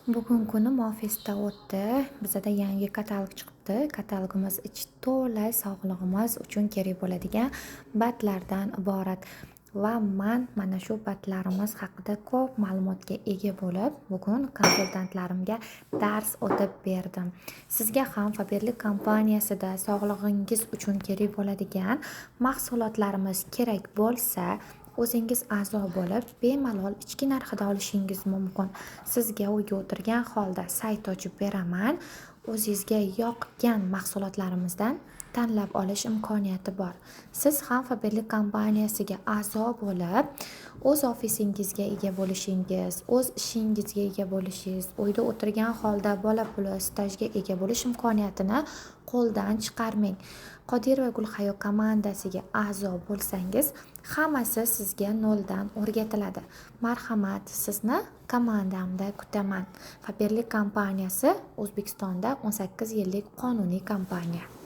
Bugun kunim ofisda o'tdi. Bizada yangi katalog chiqibdi. Katalogimiz ichi to'la sog'lig'imiz uchun kerak bo'ladigan batlardan iborat. Va mana shu batlarimiz haqida ko'p ma'lumotga ega bo'lib, bugun konsultantlarimga dars o'tib berdim. Sizga ham Faberlic kompaniyasida sog'lig'ingiz uchun kerak bo'ladigan mahsulotlarimiz kerak bo'lsa, o'zingiz a'zo bo'lib, bemalol ichki narxida olishingiz mumkin. Sizga uyga o'tirgan holda sayt ochib beraman. O'zingizga yoqgan mahsulotlarimizdan tanlab olish imkoniyati bor. Siz ham Faberlic kompaniyasiga a'zo bo'lib, o'z ofisingizga ega bo'lishingiz, o'z ishingizga ega bo'lishingiz, uyda o'tirgan holda bola puli stajga ega bo'lish imkoniyatini qo'ldan chiqarmang. Qodirova Gulhayo komandasiga a'zo bo'lsangiz, hammasi sizga noldan o'rgatiladi. Marhamat, sizni komandamda kutaman. Faberlic kompaniyasi O'zbekistonda 18 yillik qonuniy kompaniya.